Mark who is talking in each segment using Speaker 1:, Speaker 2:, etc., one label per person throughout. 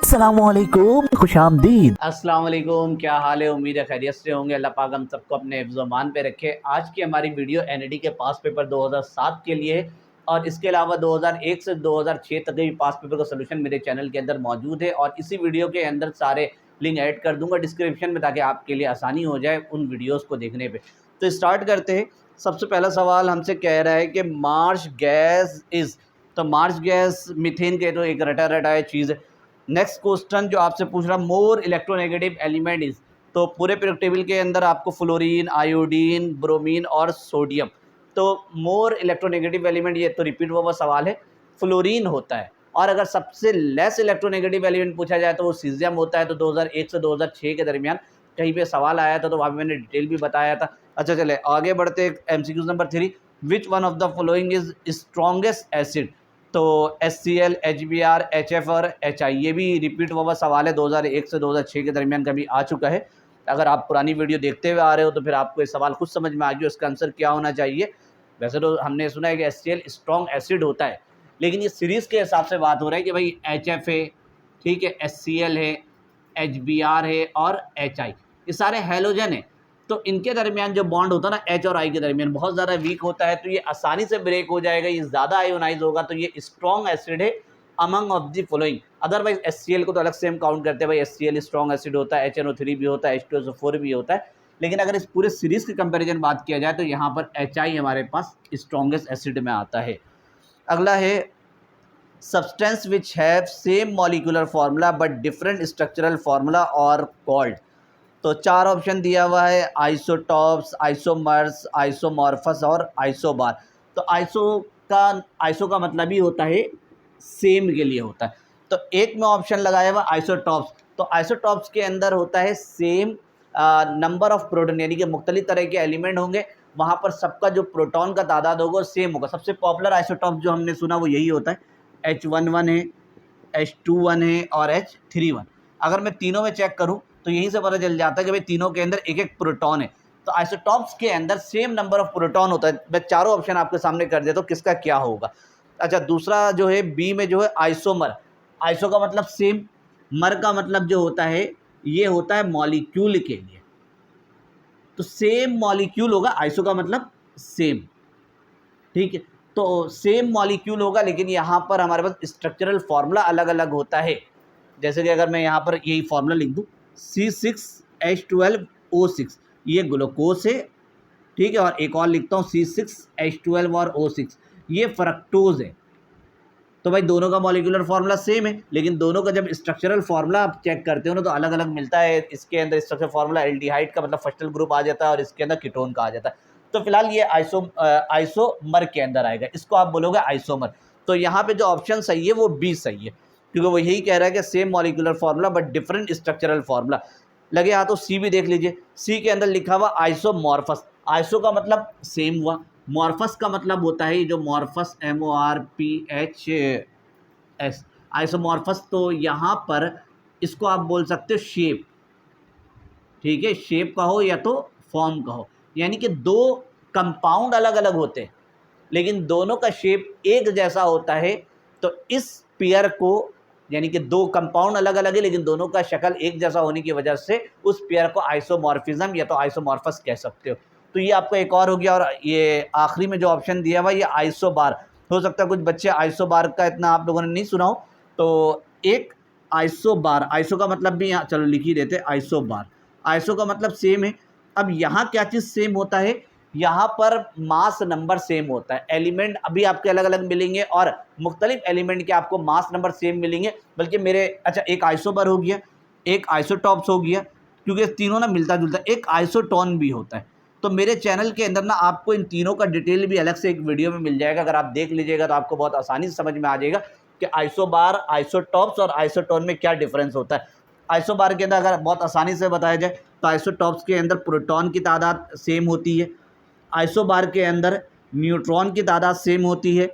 Speaker 1: अस्सलामुअलैकुम, खुशामदीद।
Speaker 2: अस्सलाम वालेकुम, क्या हाल है। उम्मीद है खैरियत से होंगे। अल्लाह पाक हम सबको अपने हिफ्ज़-ओ-मान पे रखे। आज की हमारी वीडियो एनईडी के पास पेपर 2007 के लिए है और इसके अलावा 2001 से 2006 तक के भी पास पेपर का सोल्यूशन मेरे चैनल के अंदर मौजूद है और इसी वीडियो के अंदर सारे लिंक ऐड कर दूंगा डिस्क्रिप्शन में ताकि आपके लिए आसानी हो जाए उन वीडियोज़ को देखने पर। तो स्टार्ट करते हैं। सबसे पहला सवाल हमसे कह रहा है कि मार्श गैस इज़, तो मार्श गैस मीथेन के तो एक रटा है चीज़ है। नेक्स्ट क्वेश्चन जो आपसे पूछ रहा, मोर इलेक्ट्रोनेगेटिव एलिमेंट इज, तो पूरे पीरियोडिक टेबल के अंदर आपको फ्लोरीन, आयोडीन, ब्रोमीन और सोडियम। तो मोर इलेक्ट्रोनेगेटिव एलिमेंट, ये तो रिपीट हुआ सवाल है, फ्लोरीन होता है। और अगर सबसे लेस इलेक्ट्रोनेगेटिव एलिमेंट पूछा जाए तो वो सीजियम होता है। तो 2001 से 2006 के दरमियान कहीं पे सवाल आया था तो वहाँ पे मैंने डिटेल भी बताया था। अच्छा चले आगे बढ़ते। MCQ number 3, which one of the following is strongest acid, तो HCl, HBr, HF और HI, ये भी रिपीट हुआ सवाल है, 2001 से 2006 के दरमियान कभी आ चुका है। अगर आप पुरानी वीडियो देखते हुए आ रहे हो तो फिर आपको ये सवाल खुद समझ में आ गया इसका आंसर क्या होना चाहिए। वैसे तो हमने सुना है कि HCl स्ट्रॉन्ग एसिड होता है, लेकिन ये सीरीज़ के हिसाब से बात हो रहा है कि भाई HF है, ठीक है, HCl है, HBr है और HI, ये सारे हैलोजन है। तो इनके दरमियान जो बॉन्ड होता है ना H और I के दरमियान बहुत ज़्यादा वीक होता है, तो ये आसानी से ब्रेक हो जाएगा, ये ज़्यादा आयोनाइज होगा, तो ये स्ट्रॉन्ग एसिड है among of the following. Otherwise HCl को तो अलग से हम काउंट करते हैं, भाई HCl स्ट्रॉन्ग एसिड होता है, HNO3 भी होता है, H2SO4 भी होता है। लेकिन अगर इस पूरे सीरीज़ की कंपेरिजन बात किया जाए तो यहाँ पर HI हमारे पास स्ट्रॉन्गेस्ट एसिड में आता है। अगला है substance which have same molecular formula but different structural formula और कॉल्ड। तो 4 ऑप्शन दिया हुआ है, आइसोटॉप्स, आइसोमर्स, आइसोमॉर्फस और आइसोबार। तो आइसो का मतलब ही होता है सेम के लिए होता है। तो एक में ऑप्शन लगाया हुआ आइसोटॉप्स, तो आइसोटॉप्स के अंदर होता है सेम नंबर ऑफ प्रोटॉन, यानी कि मुख्तलिफ तरह के एलिमेंट होंगे, वहाँ पर सबका जो प्रोटॉन का तादाद होगा सेम होगा। सबसे पॉपुलर आइसोटॉप जो हमने सुना वो यही होता है, H11 है, H21 है और H31। अगर मैं तीनों में चेक करूं तो यहीं से पता चल जाता है कि भाई तीनों के अंदर एक एक प्रोटॉन है। तो आइसोटॉप्स के अंदर सेम नंबर ऑफ प्रोटॉन होता है। मैं चारों ऑप्शन आपके सामने कर देता हूँ किसका क्या होगा। अच्छा, दूसरा जो है बी में जो है आइसोमर, आइसो का मतलब सेम, मर का मतलब जो होता है ये होता है मॉलिक्यूल के लिए, तो सेम मॉलिक्यूल होगा, आइसो का मतलब सेम, ठीक है। तो सेम मॉलिक्यूल होगा, लेकिन यहाँ पर हमारे पास स्ट्रक्चरल फार्मूला अलग अलग होता है। जैसे कि अगर मैं यहाँ पर यही फार्मूला लिख दूँ, C6H12O6, ये ग्लूकोज है, ठीक है, और एक और लिखता हूँ C6H12 और O6, ये फ्रक्टोज है। तो भाई दोनों का मॉलिक्यूलर फार्मूला सेम है, लेकिन दोनों का जब स्ट्रक्चरल फार्मूला आप चेक करते हो ना तो अलग अलग मिलता है। इसके अंदर स्ट्रक्चरल फार्मूला एल्डिहाइड का मतलब फर्स्टल ग्रुप आ जाता है और इसके अंदर कीटोन का आ जाता है। तो फिलहाल ये आइसोमर के अंदर आएगा, इसको आप बोलोगे आइसोमर। तो यहाँ पे जो ऑप्शन सही है वो बी सही है, क्योंकि वो यही कह रहा है कि same molecular formula but different structural formula. लगे हाथों सी भी देख लीजिए, सी के अंदर लिखा हुआ आइसोमॉर्फस, आइसो का मतलब सेम हुआ, मॉर्फस का मतलब होता है जो मॉर्फस MORPHS, आइसोमॉर्फस। तो यहाँ पर इसको आप बोल सकते हो शेप, ठीक है, शेप का हो या तो फॉर्म का हो, यानी कि दो कंपाउंड अलग अलग होते हैं लेकिन दोनों का शेप एक जैसा होता है। तो इस पेयर को, यानी कि दो कंपाउंड अलग अलग है लेकिन दोनों का शक्ल एक जैसा होने की वजह से उस पेयर को आइसोमॉर्फिज्म या तो आइसोमॉर्फस कह सकते हो। तो ये आपका एक और हो गया। और ये आखिरी में जो ऑप्शन दिया हुआ ये आइसोबार, हो सकता है कुछ बच्चे आइसोबार का इतना आप लोगों ने नहीं सुना हो। तो एक आइसोबार, आइसो का मतलब भी यहाँ चलो लिख ही देते, आइसोबार, आइसो का मतलब सेम है। अब यहाँ क्या चीज़ सेम होता है, यहाँ पर मास नंबर सेम होता है, एलिमेंट अभी आपके अलग अलग मिलेंगे और मुख्तलिफ एलिमेंट के आपको मास नंबर सेम मिलेंगे। बल्कि मेरे, अच्छा, एक आइसोबर हो गया, एक आइसोटॉप्स हो गया, क्योंकि तीनों ना मिलता जुलता, एक आइसोटोन भी होता है। तो मेरे चैनल के अंदर ना आपको इन तीनों का डिटेल भी अलग से एक वीडियो में मिल जाएगा, अगर आप देख लीजिएगा तो आपको बहुत आसानी से समझ में आ जाएगा कि आइसोबार, आइसोटॉप्स और आइसोटोन में क्या डिफरेंस होता है। आइसोबार के अंदर अगर बहुत आसानी से बताया जाए तो आइसोटॉप्स के अंदर प्रोटॉन की तादाद सेम होती है, आइसोबार के अंदर न्यूट्रॉन की तादाद सेम होती है,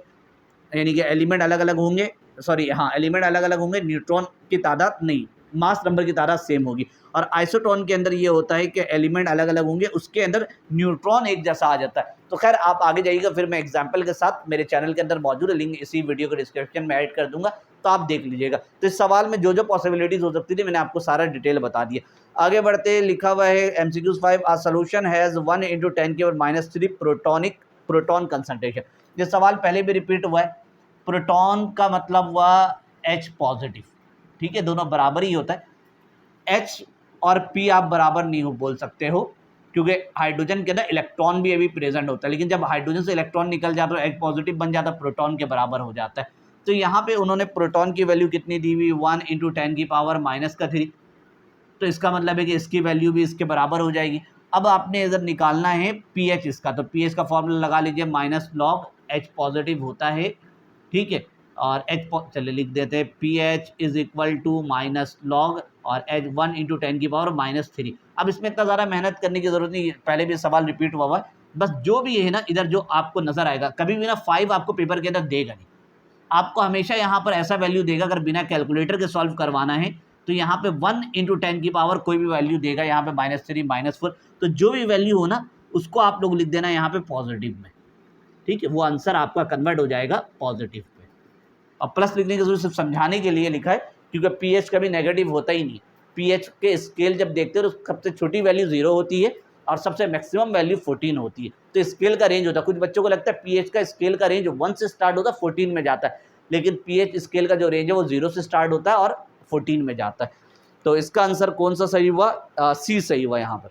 Speaker 2: यानी कि एलिमेंट अलग अलग होंगे, सॉरी हाँ, एलिमेंट अलग अलग होंगे, न्यूट्रॉन की तादाद नहीं, मास नंबर की तादाद सेम होगी। और आइसोटोन के अंदर ये होता है कि एलिमेंट अलग अलग होंगे, उसके अंदर न्यूट्रॉन एक जैसा आ जाता है। तो खैर आप आगे जाइएगा, फिर मैं एग्जाम्पल के साथ मेरे चैनल के अंदर मौजूद है, लिंक इसी वीडियो के डिस्क्रिप्शन में ऐड कर दूंगा तो आप देख लीजिएगा। तो इस सवाल में जो जो पॉसिबिलिटीज़ हो सकती थी मैंने आपको सारा डिटेल बता दिया। आगे बढ़ते, लिखा हुआ है MCQs 5, a solution has 1 × 10⁻³ proton concentration. ये सवाल पहले भी रिपीट हुआ है। प्रोटॉन का मतलब हुआ H पॉजिटिव, ठीक है, दोनों बराबर ही होता है। H और P आप बराबर नहीं हो बोल सकते हो, क्योंकि हाइड्रोजन के अंदर इलेक्ट्रॉन भी अभी प्रेजेंट होता है, लेकिन जब हाइड्रोजन से इलेक्ट्रॉन निकल जाता है तो H पॉजिटिव बन जाता है, प्रोटॉन के बराबर हो जाता है। तो यहाँ पे उन्होंने प्रोटॉन की वैल्यू कितनी दी हुई, 1 × 10⁻³ तो इसका मतलब है कि इसकी वैल्यू भी इसके बराबर हो जाएगी। अब आपने इधर निकालना है pH इसका, तो pH का फॉर्मूला लगा लीजिए, -log H पॉजिटिव होता है, ठीक है, और चलिए लिख देते हैं pH = -log और H 1 × 10⁻³ अब इसमें इतना ज़्यादा मेहनत करने की ज़रूरत नहीं है, पहले भी सवाल रिपीट हुआ है। बस जो भी है ना, इधर जो आपको नज़र आएगा, कभी भी ना 5 आपको पेपर के अंदर देगा नहीं, आपको हमेशा यहाँ पर ऐसा वैल्यू देगा, अगर बिना कैलकुलेटर के सॉल्व करवाना है तो यहाँ पे 1 × 10⁻³ कोई भी वैल्यू देगा, यहाँ पे -3 -4, तो जो भी वैल्यू हो ना उसको आप लोग लिख देना यहाँ पे पॉजिटिव में, ठीक है, वो आंसर आपका कन्वर्ट हो जाएगा पॉजिटिव पे। और प्लस लिखने की जरूरत सिर्फ समझाने के लिए लिखा है, क्योंकि पीएच कभी नेगेटिव होता ही नहीं। पीएच के स्केल जब देखते हो तो सबसे छोटी वैल्यू 0 होती है और सबसे मैक्सिमम वैल्यू 14 होती है, तो स्केल का रेंज होता है। कुछ बच्चों को लगता है पीएच का स्केल का रेंज 1 से स्टार्ट होता है 14 में जाता है, लेकिन पीएच स्केल का जो रेंज है वो 0 से स्टार्ट होता है और 14 में जाता है। तो इसका आंसर कौन सा सही हुआ, सी सही हुआ यहाँ पर।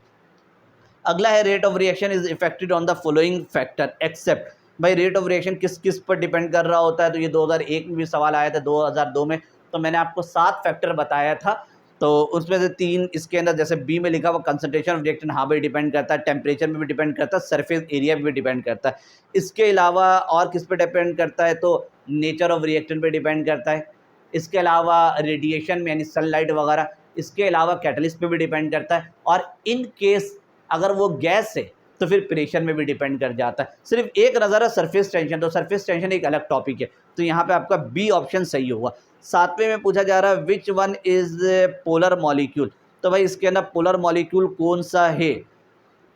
Speaker 2: अगला है rate of reaction is affected on the following factor except. भाई रेट ऑफ रिएक्शन किस किस पर डिपेंड कर रहा होता है, तो ये 2001 में भी सवाल आया था, 2002 में, तो मैंने आपको 7 फैक्टर बताया था, तो उसमें से 3 इसके अंदर, जैसे बी में लिखा हुआ कंसंट्रेशन ऑफ रिएक्टेंट, हाँ भाई डिपेंड करता है, टेम्परेचर में भी डिपेंड करता है, सरफेस एरिया में भी डिपेंड करता है। इसके अलावा और किस पे डिपेंड करता है, तो नेचर ऑफ रिएक्टेंट पे डिपेंड करता है। इसके अलावा रेडिएशन में यानी सनलाइट वगैरह, इसके अलावा कैटलिस्ट पे भी डिपेंड करता है, और इन केस अगर वो गैस है तो फिर प्रेशर में भी डिपेंड कर जाता है। सिर्फ एक नज़र है सरफेस टेंशन, तो सरफेस टेंशन एक अलग टॉपिक है, तो यहाँ पे आपका बी ऑप्शन सही होगा। 7वें में पूछा जा रहा है विच वन इज पोलर मॉलिक्यूल, तो भाई इसके अंदर पोलर मॉलिक्यूल कौन सा है,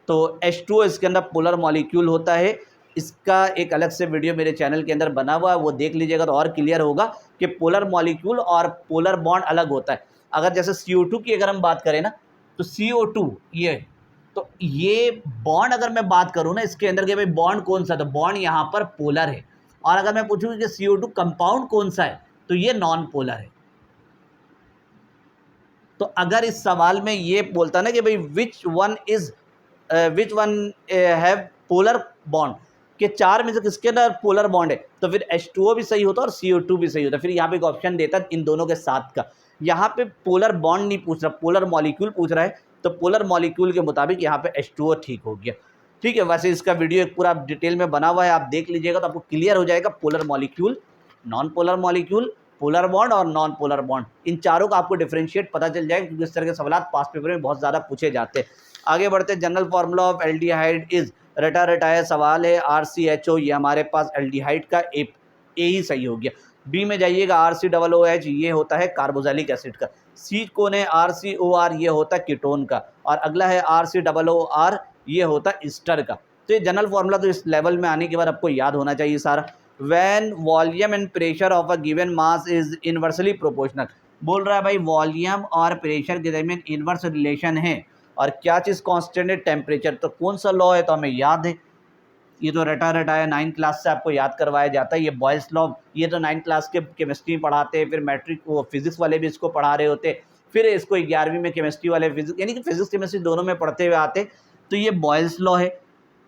Speaker 2: तो H2O इसके अंदर पोलर मॉलिक्यूल होता है। इसका एक अलग से वीडियो मेरे चैनल के अंदर बना हुआ है, वो देख लीजिएगा तो और क्लियर होगा कि पोलर मॉलिक्यूल और पोलर बॉन्ड अलग होता है। अगर जैसे CO2 की अगर हम बात करें ना, तो CO2 ये बॉन्ड अगर मैं बात करूँ ना इसके अंदर के भाई बॉन्ड कौन सा, तो बॉन्ड यहाँ पर पोलर है। और अगर मैं पूछूँ कि CO2 कंपाउंड कौन सा है, तो ये नॉन पोलर है। तो अगर इस सवाल में ये बोलता ना कि भाई which one have polar bond, के 4 में से किसके अंदर पोलर बॉन्ड है, तो फिर H2O भी सही होता और CO2 भी सही होता। फिर यहाँ पे एक ऑप्शन देता इन दोनों के साथ का। यहाँ पे पोलर बॉन्ड नहीं पूछ रहा, पोलर मॉलिक्यूल पूछ रहा है, तो पोलर मॉलिक्यूल के मुताबिक यहाँ पे H2O ठीक हो गया। ठीक है, वैसे इसका वीडियो एक पूरा डिटेल में बना हुआ है, आप देख लीजिएगा तो आपको क्लियर हो जाएगा polar molecule, non polar molecule, polar bond और नॉन पोलर बॉन्ड, इन चारों का आपको डिफरेंशिएट पता चल जाएगा, क्योंकि इस तरह के सवाल पास पेपर में बहुत ज़्यादा पूछे जाते हैं। आगे बढ़ते, general formula of aldehyde is, रटा रटाया सवाल है, RCHO, ये हमारे पास एल्डिहाइड का ए ही सही हो गया। बी में जाइएगा RCOOH, ये होता है कार्बोक्सिलिक एसिड का। सी कौन है, RCOR, ये होता है कीटोन का। और अगला है RCOOR, ये होता है ईस्टर का। तो ये जनरल फार्मूला तो इस लेवल में आने के बाद आपको याद होना चाहिए सारा। When volume and pressure of a given mass is inversely proportional, बोल रहा है भाई वॉल्यूम और प्रेशर के दरमियान इनवर्स रिलेशन है, और क्या चीज़ कांस्टेंट है, टेम्परेचर। तो कौन सा लॉ है, तो हमें याद है, ये तो रटा रटाया 9th क्लास से आपको याद करवाया जाता है। ये बॉयल्स लॉ, ये तो 9th क्लास के केमिस्ट्री पढ़ाते हैं, फिर मैट्रिक वो फिजिक्स वाले भी इसको पढ़ा रहे होते, फिर इसको 11वीं में केमिस्ट्री वाले फिजिक्स, यानी कि फिजिक्स केमिस्ट्री दोनों में पढ़ते हुए आते। तो ये बॉयल्स लॉ है।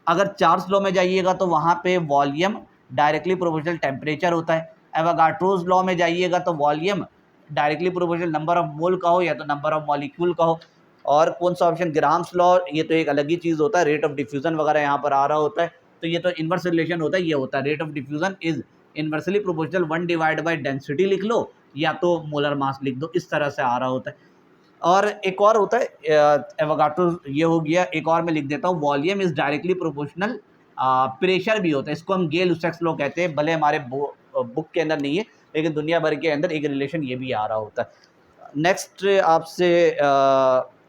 Speaker 2: अगर चार्ल्स लॉ में जाइएगा तो वहाँ पे वॉल्यूम डायरेक्टली प्रोपोर्शनल टेम्परेचर होता है। एवोगाड्रोस लॉ में जाइएगा तो volume directly proportional number of mole का हो या तो नंबर ऑफ मॉलिक्यूल का हो। और कौन सा ऑप्शन, ग्राम्स लॉ, ये तो एक अलग ही चीज़ होता है, रेट ऑफ डिफ्यूजन वगैरह यहाँ पर आ रहा होता है, तो ये तो इनवर्स रिलेशन होता है, ये होता है rate of diffusion is inversely proportional 1 / density लिख लो या तो मोलर मास लिख दो, इस तरह से आ रहा होता है। और एक और होता है एवोगाड्रो, ये हो गया। एक और मैं लिख देता हूँ, volume is directly proportional pressure भी होता है, इसको हम गेल-लुसाक्स लॉ कहते हैं, भले हमारे बुक के अंदर नहीं है, लेकिन दुनिया भर के अंदर एक रिलेशन ये भी आ रहा होता है। नेक्स्ट आपसे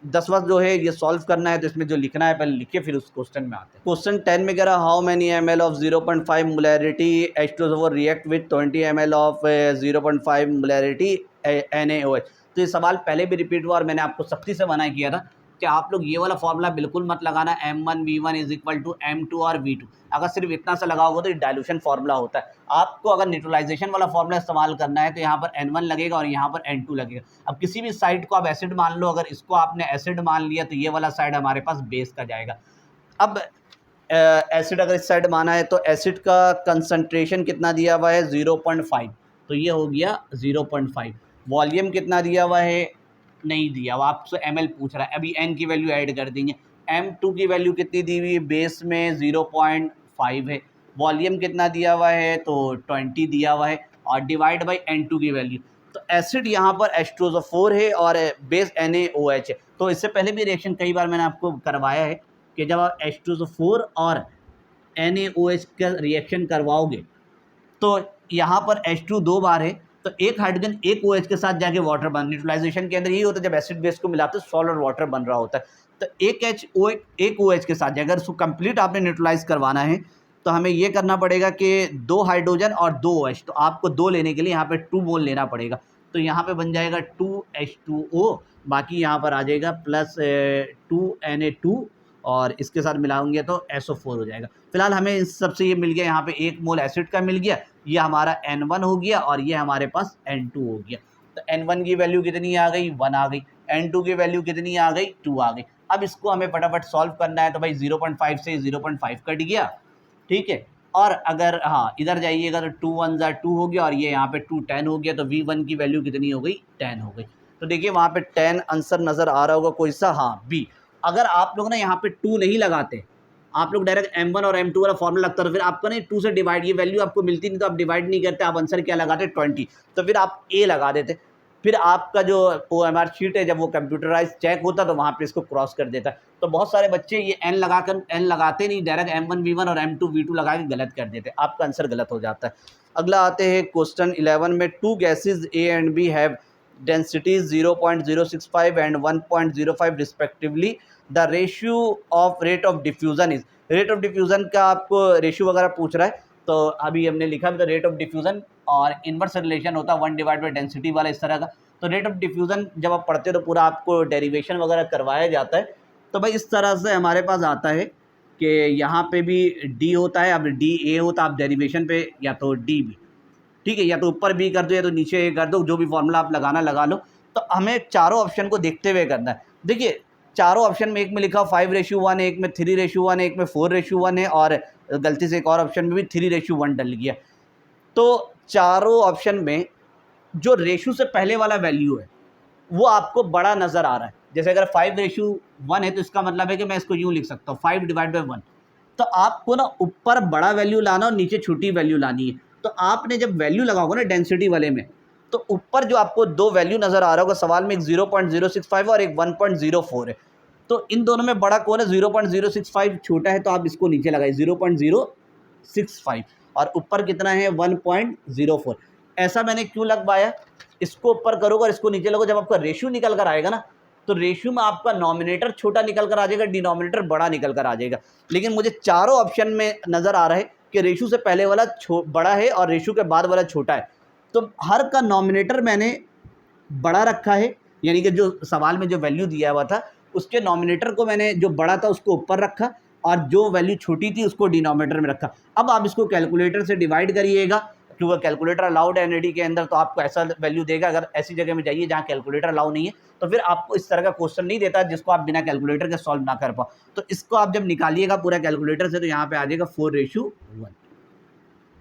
Speaker 2: 10वां जो है ये सॉल्व करना है, तो इसमें जो लिखना है पहले लिखिए, फिर उस क्वेश्चन में आते हैं। क्वेश्चन 10 में कह रहा how many ml of 0.5 molarity H2SO4 react with 20 ml of 0.5 molarity NaOH। तो ये सवाल पहले भी रिपीट हुआ और मैंने आपको सख्ती से मना किया था कि आप लोग ये वाला फॉर्मूला बिल्कुल मत लगाना, M1V1 is equal to M2 और V2। अगर सिर्फ इतना सा लगाओगे तो ये डाइल्यूशन फार्मूला होता है। आपको अगर न्यूट्रलाइजेशन वाला फार्मूला इस्तेमाल करना है तो यहाँ पर N1 लगेगा और यहाँ पर N2 लगेगा। अब किसी भी साइड को आप एसिड मान लो, अगर इसको आपने एसिड मान लिया तो ये वाला साइड हमारे पास बेस का जाएगा। अब एसिड अगर इस साइड माना है तो एसिड का कंसंट्रेशन कितना दिया हुआ है 0.5, तो ये हो गया 0.5। वॉल्यूम कितना दिया हुआ है नहीं दिया, अब आपसे ml पूछ रहा है। अभी n की वैल्यू ऐड कर देंगे। M2 की वैल्यू कितनी दी हुई है, बेस में 0.5 है। वॉल्यूम कितना दिया हुआ है तो 20 दिया हुआ है और डिवाइड बाई N2 की वैल्यू। तो एसिड यहाँ पर H2SO4 है और बेस NaOH है। तो इससे पहले भी रिएक्शन कई बार मैंने आपको करवाया है कि जब आप H2SO4 और NaOH का रिएक्शन करवाओगे तो यहाँ पर H2 दो बार है, तो एक हाइड्रोजन एक OH के साथ जाके वाटर बन, न्यूट्रलाइजेशन के अंदर यही होता है जब एसिड बेस को मिलाते सॉल्ट और वाटर बन रहा होता है। तो एक OH के साथ अगर उसको कंप्लीट आपने न्यूट्रलाइज करवाना है तो हमें ये करना पड़ेगा कि 2 हाइड्रोजन और 2 OH, तो आपको 2 लेने के लिए यहाँ पे 2 मोल लेना पड़ेगा। तो यहाँ पे बन जाएगा 2H2O, बाकी यहाँ पर आ जाएगा प्लस 2Na2 और इसके साथ मिलाएंगे तो SO4 हो जाएगा। फिलहाल हमें इस सबसे ये मिल गया, यहाँ पे 1 मोल एसिड का मिल गया, ये हमारा N1 हो गया और ये हमारे पास N2 हो गया। तो N1 की वैल्यू कितनी आ गई 1 आ गई, N2 की वैल्यू कितनी आ गई 2 आ गई। अब इसको हमें फटाफट सॉल्व करना है, तो भाई 0.5 से 0.5 कट गया, ठीक है। और अगर हाँ इधर जाइएगा तो 2 1 जा 2 हो गया और ये यहाँ पे 2 10 हो गया, तो V1 की वैल्यू कितनी हो गई 10 हो गई। तो देखिए वहाँ पे 10 आंसर नज़र आ रहा होगा कोई सा, हाँ B। अगर आप लोग ना यहाँ पे 2 नहीं लगाते, आप लोग डायरेक्ट M1 और M2 वाला फॉर्मूला लगता है, तो फिर आपका नहीं 2 से डिवाइड, ये वैल्यू आपको मिलती नहीं तो आप डिवाइड नहीं करते, आप आंसर क्या लगाते 20, तो फिर आप A लगा देते। फिर आपका जो OMR शीट है जब वो कंप्यूटराइज चेक होता तो वहाँ पे इसको क्रॉस कर देता है। तो बहुत सारे बच्चे ये N लगाते नहीं, डायरेक्ट M1 V1 और M2 V2 लगा के गलत कर देते, आपका आंसर गलत हो जाता है। अगला आते हैं क्वेश्चन 11 में, 2 gases A and B have densities 0.065 and 1.05 respectively. The ratio of rate of diffusion is, rate of diffusion का आपको रेशियो वगैरह पूछ रहा है, तो अभी हमने लिखा भी तो रेट ऑफ डिफ्यूज़न और इन्वर्स रिलेशन होता है 1 डिवाइड बाई डेंसिटी वाला इस तरह का। तो रेट ऑफ डिफ्यूज़न जब आप पढ़ते हो तो पूरा आपको डेरिवेशन वगैरह करवाया जाता है। तो भाई इस तरह से हमारे पास आता है कि यहाँ पे भी डी होता है, अब डी ए होता है, आप डेरिवेशन पे या तो डी बी, ठीक है, या तो ऊपर बी कर दो या तो नीचे ए कर दो, जो भी फॉर्मूला आप लगाना लगा लो। तो हमें चारों ऑप्शन को देखते हुए करना है। देखिए चारों ऑप्शन में एक में लिखा 5:1 है, एक में 3:1 है, एक में 4:1 है और गलती से एक और ऑप्शन में भी 3:1 डल गया। तो चारों ऑप्शन में जो रेशियो से पहले वाला वैल्यू है वो आपको बड़ा नज़र आ रहा है। जैसे अगर 5:1 है तो इसका मतलब है कि मैं इसको यूँ लिख सकता हूँ 5/1। तो आपको ना ऊपर बड़ा वैल्यू लाना और नीचे छोटी वैल्यू लानी है। तो आपने जब वैल्यू लगाओगे ना डेंसिटी वाले में, तो ऊपर जो आपको 2 वैल्यू नज़र आ रहा होगा सवाल में, एक 0.065 और एक 1.04 है। तो इन दोनों में बड़ा कौन है, 0.065 छोटा है, तो आप इसको नीचे लगाइए 0.065 और ऊपर कितना है 1.04। ऐसा मैंने क्यों लगवाया, इसको ऊपर करोगे और इसको नीचे लगो, जब आपका रेशियो निकल कर आएगा ना तो रेशियो में आपका नॉमिनेटर छोटा निकल कर आ जाएगा, डिनोमिनेटर बड़ा निकल कर आ जाएगा। लेकिन मुझे चारों ऑप्शन में नज़र आ रहा है कि रेशियो से पहले वाला बड़ा है और रेशियो के बाद वाला छोटा है। तो हर का नॉमिनेटर मैंने बड़ा रखा है, यानी कि जो सवाल में जो वैल्यू दिया हुआ था उसके नॉमिनेटर को मैंने जो बड़ा था उसको ऊपर रखा और जो वैल्यू छोटी थी उसको डिनोमिनेटर में रखा। अब आप इसको कैलकुलेटर से डिवाइड करिएगा, क्योंकि कैलकुलेटर अलाउड है एनईडी के अंदर, तो आपको ऐसा वैल्यू देगा। अगर ऐसी जगह में जाइए जहाँ कैलकुलेटर अलाउ नहीं है तो फिर आपको इस तरह का क्वेश्चन नहीं देता जिसको आप बिना कैलकुलेटर के सॉल्व ना कर पाओ। तो इसको आप जब निकालिएगा पूरा कैलकुलेटर से तो यहाँ पे आ जाएगा 4:1।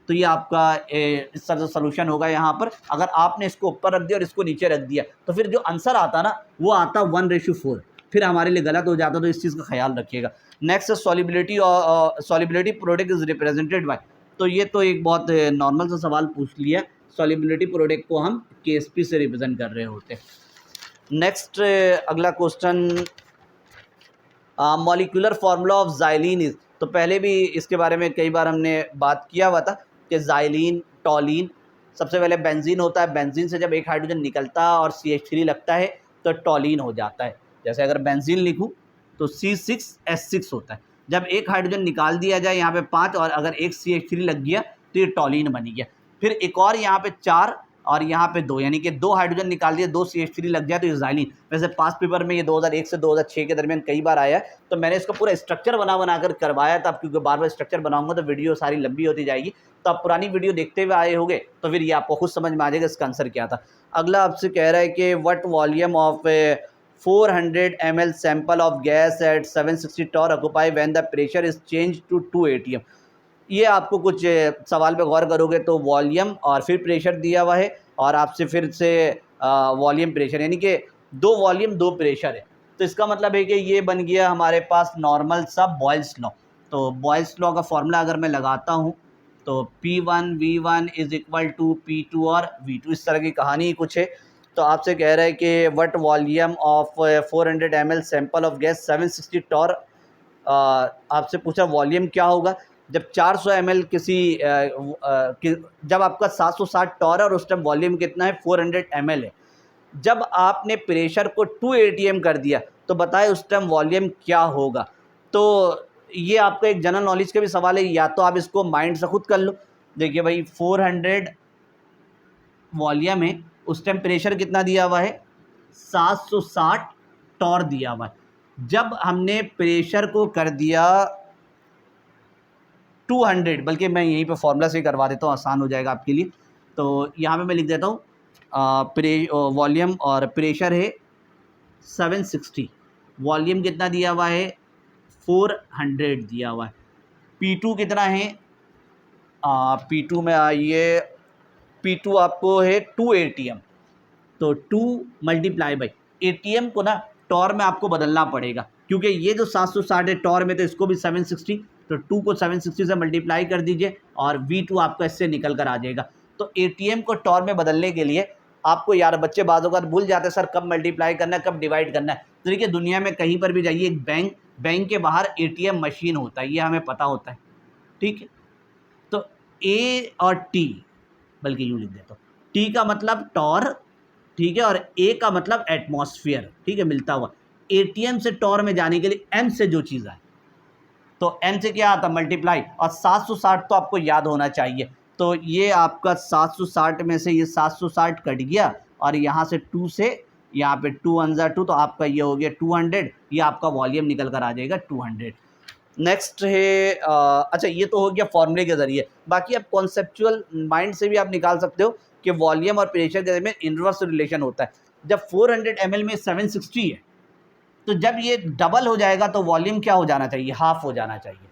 Speaker 2: तो ये आपका इस तरह से सोल्यूशन होगा यहाँ पर। अगर आपने इसको ऊपर रख दिया और इसको नीचे रख दिया तो फिर जो आंसर आता ना वो आता 1:4, फिर हमारे लिए गलत हो जाता। तो इस चीज़ का ख्याल रखिएगा। Next solubility product is represented by, तो ये तो एक बहुत नॉर्मल सा सवाल पूछ लिया। सॉल्युबिलिटी प्रोडक्ट को हम KSP से रिप्रेजेंट कर रहे होते हैं। नेक्स्ट अगला question, molecular formula of xylene is, तो पहले भी इसके बारे में कई बार हमने बात किया हुआ था कि ज़ाइलिन, टॉलिन, सबसे पहले बेंजीन होता है, बेंजीन से जब एक हाइड्रोजन निकलता है और CH3 लगता है तो टॉलिन हो जाता है। जैसे अगर बेंजीन लिखूँ तो C6H6 होता है। जब एक हाइड्रोजन निकाल दिया जाए यहाँ पे 5 और अगर एक CH3 लग गया तो ये टॉलिन बन गया। फिर एक और यहाँ पे 4 और यहाँ पे 2, यानी कि 2 हाइड्रोजन निकाल दिए, 2 CH3 लग जाए तो ये ज़ाइलिन। वैसे पास पेपर में ये 2001 से 2006 के दरमियान कई बार आया है, तो मैंने इसका पूरा स्ट्रक्चर बना कर करवाया था। क्योंकि बार बार स्ट्रक्चर बनाऊंगा तो वीडियो सारी लंबी होती जाएगी, तो आप पुरानी वीडियो देखते हुए आए होंगे तो फिर ये आपको खुद समझ में आ जाएगा इसका आंसर क्या था। अगला आपसे कह रहा है कि what volume of 400 ml sample of gas at 760 torr occupy when the pressure is changed to 2 atm। ये आपको कुछ सवाल पे गौर करोगे तो वॉल्यूम और फिर प्रेशर दिया हुआ है, और आपसे फिर से वॉल्यूम प्रेशर, यानी कि 2 वॉल्यूम 2 प्रेशर है। तो इसका मतलब है कि ये बन गया हमारे पास नॉर्मल सा बॉयल्स लॉ। तो बॉयल्स लॉ का फॉर्मूला अगर मैं लगाता हूँ तो P1 V1 is equal to P2 और V2, इस तरह की कहानी कुछ है। तो आपसे कह रहा है कि what volume of 400 ml sample of gas 760 torr. आपसे पूछा वॉल्यूम क्या होगा जब 400 ml जब आपका 760 टॉर है और उस टाइम वॉल्यूम कितना है 400 ml है। जब आपने प्रेशर को 2 atm कर दिया तो बताए उस टाइम वॉल्यूम क्या होगा। तो ये आपका एक जनरल नॉलेज का भी सवाल है, या तो आप इसको माइंड से खुद कर लो। देखिए भाई 400 वॉल्यूम है, उस टाइम प्रेशर कितना दिया हुआ है 760 टॉर दिया हुआ है। जब हमने प्रेशर को कर दिया 200, बल्कि मैं यहीं पे फॉर्मूला से करवा देता हूँ, आसान हो जाएगा आपके लिए। तो यहाँ पे मैं लिख देता हूँ वॉल्यूम और प्रेशर है 760, वॉल्यूम कितना दिया हुआ है 400 दिया हुआ है। P2 कितना है P2 में आइए, P2 आपको है 2 atm। तो 2 मल्टीप्लाई बाई एटीएम को ना टॉर में आपको बदलना पड़ेगा, क्योंकि ये जो 760 है टॉर में, तो इसको भी 760, तो 2 को 760 से मल्टीप्लाई कर दीजिए और V2 आपका इससे निकल कर आ जाएगा। तो एटीएम को टॉर में बदलने के लिए आपको, यार बच्चे बाज़ों का भूल जाते हैं सर कब मल्टीप्लाई करना है कब डिवाइड करना है। तो देखिए दुनिया में कहीं पर भी जाइए, एक बैंक के बाहर एटीएम मशीन होता है, ये हमें पता होता है, ठीक है। तो ए और टी, बल्कि यूँ लिख देता हूँ, टी का मतलब टॉर, ठीक है, और ए का मतलब एटमॉस्फेयर, ठीक है, मिलता हुआ। एटीएम से टॉर में जाने के लिए एम से जो चीज़ आए, तो एम से क्या आता मल्टीप्लाई, और 760 तो आपको याद होना चाहिए। तो ये आपका 760 में से ये 760 कट गया और यहाँ से 2 से यहाँ पे 2 1 जा 2, तो आपका ये हो गया 200, ये आपका वॉल्यूम निकल कर आ जाएगा 200। नेक्स्ट है अच्छा, ये तो हो गया फॉर्मूले के ज़रिए। बाकी आप कॉन्सेप्चुअल माइंड से भी आप निकाल सकते हो कि वॉल्यूम और प्रेशर के दरमियान इन्वर्स रिलेशन होता है। जब 400 ml में 760 है, तो जब ये डबल हो जाएगा तो वॉल्यूम क्या हो जाना चाहिए, हाफ हो जाना चाहिए।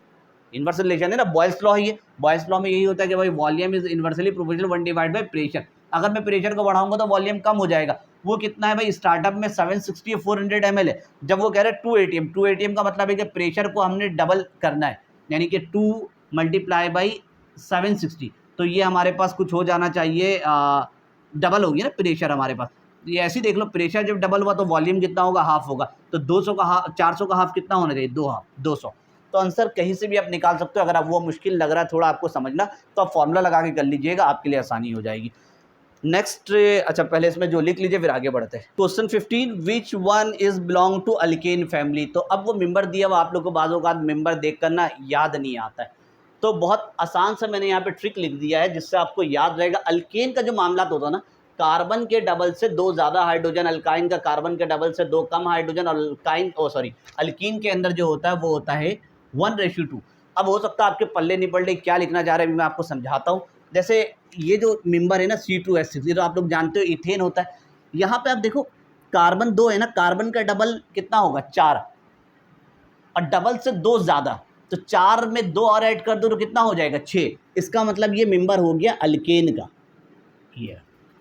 Speaker 2: इन्वर्स रिलेशन है ना, बॉयल्स लॉ है ये। बॉयल्स लॉ में यही होता है कि भाई volume is inversely proportional 1 divide by pressure. अगर मैं प्रेशर को बढ़ाऊंगा तो वॉल्यूम कम हो जाएगा। वो कितना है भाई, स्टार्टअप में 760 है, 400 ml है। जब वो कह रहे हैं 2 atm, 2 atm का मतलब है कि प्रेशर को हमने डबल करना है, यानी कि 2 मल्टीप्लाई बाई 760, तो ये हमारे पास कुछ हो जाना चाहिए, डबल होगी ना प्रेशर हमारे पास। ये ऐसे ही देख लो, प्रेशर जब डबल हुआ तो वॉल्यूम कितना होगा, हाफ होगा। तो 200 का हाफ, 400 का हाफ कितना होना चाहिए, 2 हाफ 200। तो आंसर कहीं से भी आप निकाल सकते हो। अगर आप वो मुश्किल लग रहा है थोड़ा आपको समझना, तो आप फॉर्मूला लगा के कर लीजिएगा, आपके लिए आसानी हो जाएगी। नेक्स्ट, अच्छा पहले इसमें जो लिख लीजिए फिर आगे बढ़ते हैं। Question 15, which one is belong to alkane family. तो अब वो मेंबर दिया हुआ, आप लोग को बाज़ों का मेंबर देख कर ना याद नहीं आता है, तो बहुत आसान से मैंने यहाँ पे ट्रिक लिख दिया है जिससे आपको याद रहेगा। अल्केन का जो मामला होता है ना, कार्बन के डबल से 2 ज़्यादा हाइड्रोजन, अल्काइन का कार्बन के डबल से 2 कम हाइड्रोजन, और अल्कीन के अंदर जो होता है वो होता है 1:2। अब हो सकता है आपके पल्ले नहीं पड़े क्या लिखना चाह रहे हैं, मैं आपको समझाता हूँ। जैसे ये जो मेंबर है ना C2H6, ये तो आप लोग जानते हो इथेन होता है। यहाँ पे आप देखो कार्बन 2 है ना, कार्बन का डबल कितना होगा 4, और डबल से 2 ज़्यादा, तो 4 में 2 और ऐड कर दो तो कितना हो जाएगा 6। इसका मतलब ये मेंबर हो गया अल्केन का, ये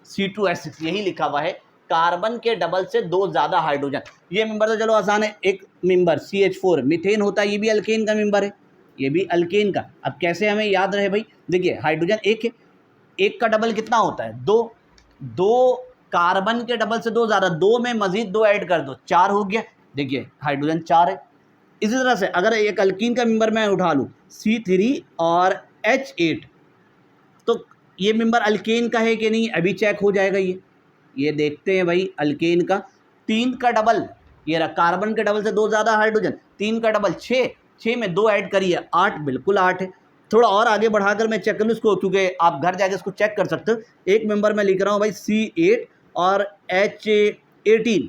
Speaker 2: C2H6 यही लिखा हुआ है, कार्बन के डबल से 2 ज़्यादा हाइड्रोजन। ये मेंबर तो चलो आसान है। एक मेंबर CH4 मीथेन होता है, ये भी अल्केन का मेंबर है, ये भी अल्केन का। अब कैसे हमें याद रहे भाई, देखिए हाइड्रोजन 1 है, 1 का डबल कितना होता है 2, 2 कार्बन के डबल से 2 ज़्यादा, 2 में मजीद 2 ऐड कर दो 4 हो गया। देखिए हाइड्रोजन 4 है। इसी तरह से अगर एक अल्कीन का मेंबर मैं उठा लूँ C3 और H8, तो ये मेंबर अल्केन का है कि नहीं, अभी चेक हो जाएगा। ये देखते हैं भाई, अल्केन का 3 का डबल ये रहा कार्बन के डबल से 2 ज़्यादा हाइड्रोजन, 3 का डबल 6, 6 में 2 ऐड करिए 8, बिल्कुल 8 है। थोड़ा और आगे बढ़ाकर मैं चेक कर लूँ इसको, क्योंकि आप घर जाके इसको चेक कर सकते हो। एक मेंबर मैं लिख रहा हूँ भाई C8 और H18।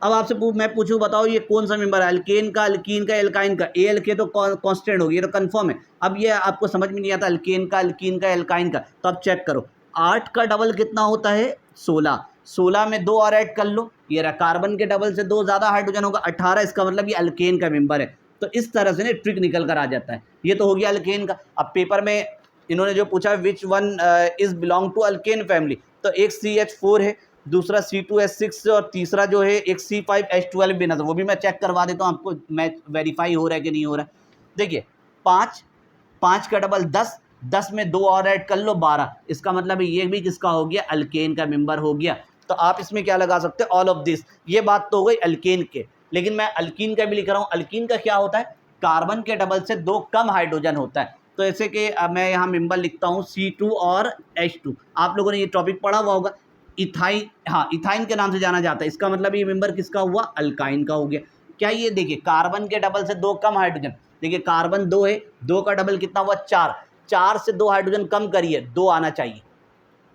Speaker 2: अब आपसे मैं पूछूं, बताओ ये कौन सा मेंबर है, अल्केन का, अल्कीन का, एल्काइन का? ALK तो कांस्टेंट होगी, ये तो कंफर्म है। अब ये आपको समझ में नहीं आता अल्केन का, अल्कीन का, एल्काइन का, तो अब चेक करो 8 का डबल कितना होता है 16, 16 में 2 और ऐड कर लो, ये रहा कार्बन के डबल से 2 ज़्यादा हाइड्रोजन होगा 18, इसका मतलब ये अल्केन का मेंबर है। तो इस तरह से ना ट्रिक निकल कर आ जाता है। ये तो हो गया अल्केन का। अब पेपर में इन्होंने जो पूछा which one is belong to alkane family, तो एक CH4 है, दूसरा C2H6 और तीसरा जो है एक C5H12 भी नजर, वो भी मैं चेक करवा देता हूँ आपको, मैं वेरीफाई हो रहा है कि नहीं हो रहा है। देखिए 5, 5 का डबल 10, 10 में 2 और ऐड कर लो 12, इसका मतलब ये भी किसका हो गया, अल्केन का मेंबर हो गया। तो आप इसमें क्या लगा सकते हैं, ऑल ऑफ दिस। ये बात तो हो गई अल्केन के, लेकिन मैं अल्कीन का भी लिख रहा हूँ। अल्कीन का क्या होता है, कार्बन के डबल से 2 कम हाइड्रोजन होता है। तो ऐसे कि मैं यहाँ मेंबर लिखता हूँ C2 और H2। आप लोगों ने ये टॉपिक पढ़ा हुआ होगा, इथाइन, हाँ इथाइन के नाम से जाना जाता है। इसका मतलब ये मेंबर किसका हुआ, अल्काइन का हो गया। क्या ये देखिए कार्बन के डबल से 2 कम हाइड्रोजन, देखिए कार्बन 2 है, 2 का डबल कितना हुआ 4, 4 से 2 हाइड्रोजन कम करिए 2 आना चाहिए,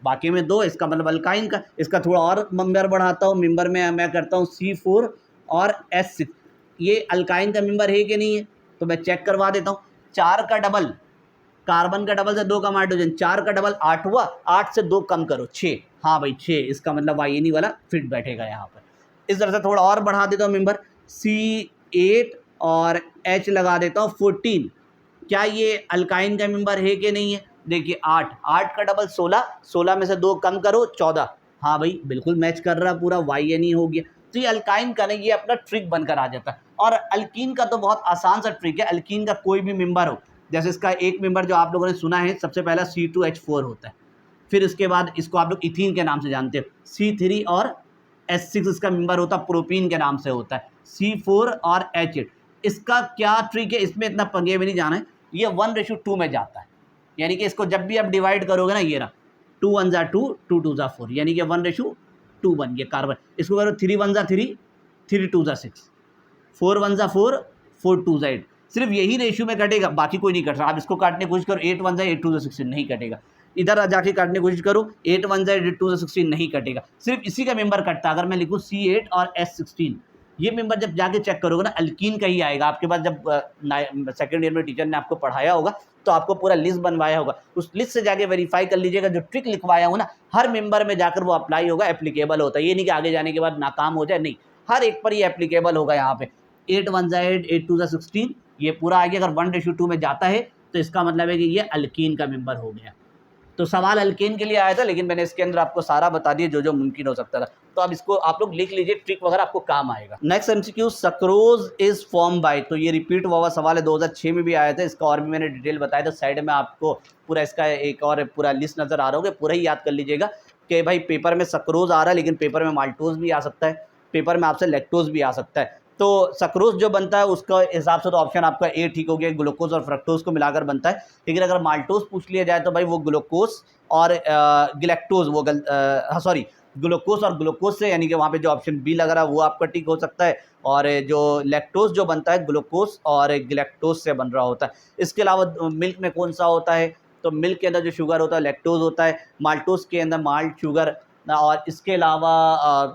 Speaker 2: बाकी में 2, इसका मतलब अल्काइन का। इसका थोड़ा और मेंबर बढ़ाता हूँ, मेंबर में मैं करता हूँ C4 और H6, ये अल्काइन का मेंबर है कि नहीं है, तो मैं चेक करवा देता हूँ। 4 का डबल, कार्बन का डबल से 2 कम हाइड्रोजन, 4 का डबल 8 हुआ, 8 से 2 कम करो 6, हाँ भाई 6, इसका मतलब YNE वाला फिट बैठेगा यहाँ पर। इस तरह से थोड़ा और बढ़ा देता हूँ मेंबर, C8 और H लगा देता हूँ 14। क्या ये अल्काइन का मेंबर है कि नहीं है, देखिए 8, 8 का डबल 16, 16 में से 2 कम करो 14, हाँ भाई बिल्कुल मैच कर रहा पूरा, YNE हो गया। तो ये अल्काइन का नहीं, ये अपना ट्रिक बनकर आ जाता है। और अल्कीन का तो बहुत आसान सा ट्रिक है, अल्कीन का कोई भी मेंबर हो, जैसे इसका एक मेंबर जो आप लोगों ने सुना है, सबसे पहला C2H4 होता है, फिर इसके बाद इसको आप लोग इथीन के नाम से जानते हो, C3 और H6 इसका मेंबर होता है, प्रोपीन के नाम से होता है, C4 और H8। इसका क्या ट्रिक है, इसमें इतना पंगे में नहीं जाना है, ये 1:2 में जाता है, यानी कि इसको जब भी आप डिवाइड करोगे ना, ये रहा 2 1 जा 2, 2 2 जा 4, यानी कि 1:2 बन गया कार्बन। इसको करो 3 1 जा 3, 3 2 जा 6, 4 1 जा 4, 4 2 जा 8, सिर्फ यही रेशियो में कटेगा, बाकी कोई नहीं कट रहा। आप इसको काटने की कोशिश करो 8 1 जा 8 2 जा 16, नहीं कटेगा। इधर जाके काटने की कोशिश करो 8 1 जा 8 2 जा 16, नहीं कटेगा। सिर्फ इसी का मेंबर कटता है। अगर मैं लिखूँ C8 और H16, ये मेंबर जब जाके चेक करोगे ना, अल्कीन का ही आएगा। आपके पास जब सेकेंड ईयर में टीचर ने आपको पढ़ाया होगा, तो आपको पूरा लिस्ट बनवाया होगा, उस लिस्ट से जाके वेरीफाई कर लीजिएगा। जो ट्रिक लिखवाया हो ना, हर मेंबर में जाकर वो अप्लाई होगा, एप्लीकेबल होता है। ये नहीं कि आगे जाने के बाद नाकाम हो जाए, नहीं, हर एक पर ये एप्लीकेबल होगा। यहाँ पे 8 1 जा 8, 8 2 जा 16, ये पूरा आ गया। अगर 1:2 में जाता है तो इसका मतलब है कि ये अल्कीन का मेंबर हो गया। तो सवाल अल्केन के लिए आया था, लेकिन मैंने इसके अंदर आपको सारा बता दिया जो जो मुमकिन हो सकता था। तो अब इसको आप लोग लिख लीजिए, ट्रिक वगैरह आपको काम आएगा। Next MCQ, sucrose is form by, तो ये रिपीट हुआ सवाल है, 2006 में भी आया था। इसका और भी मैंने डिटेल बताया था, साइड में आपको पूरा इसका एक और पूरा लिस्ट नजर आ रहा होगा, पूरा ही याद कर लीजिएगा कि भाई पेपर में सक्रोज आ रहा है, लेकिन पेपर में माल्टोज भी आ सकता है, पेपर में आपसे लैक्टोज भी आ सकता है। तो सक्रोज जो बनता है उसका हिसाब से तो ऑप्शन आपका ए ठीक हो गया, ग्लूकोज और फ्रक्टोज को मिलाकर बनता है। लेकिन अगर माल्टोज पूछ लिया जाए तो भाई वो ग्लूकोज और गिलेक्टोज, वो सॉरी ग्लूकोज और ग्लूकोज से, यानी कि वहाँ पे जो ऑप्शन बी लग रहा है वो आपका टिक हो सकता है। और जो लैक्टोज जो बनता है ग्लूकोज और गिलेक्टोज से बन रहा होता है। इसके अलावा मिल्क में कौन सा होता है, तो मिल्क के अंदर जो शुगर होता है लैक्टोज होता है, माल्टोज के अंदर माल्ट शुगर, और इसके अलावा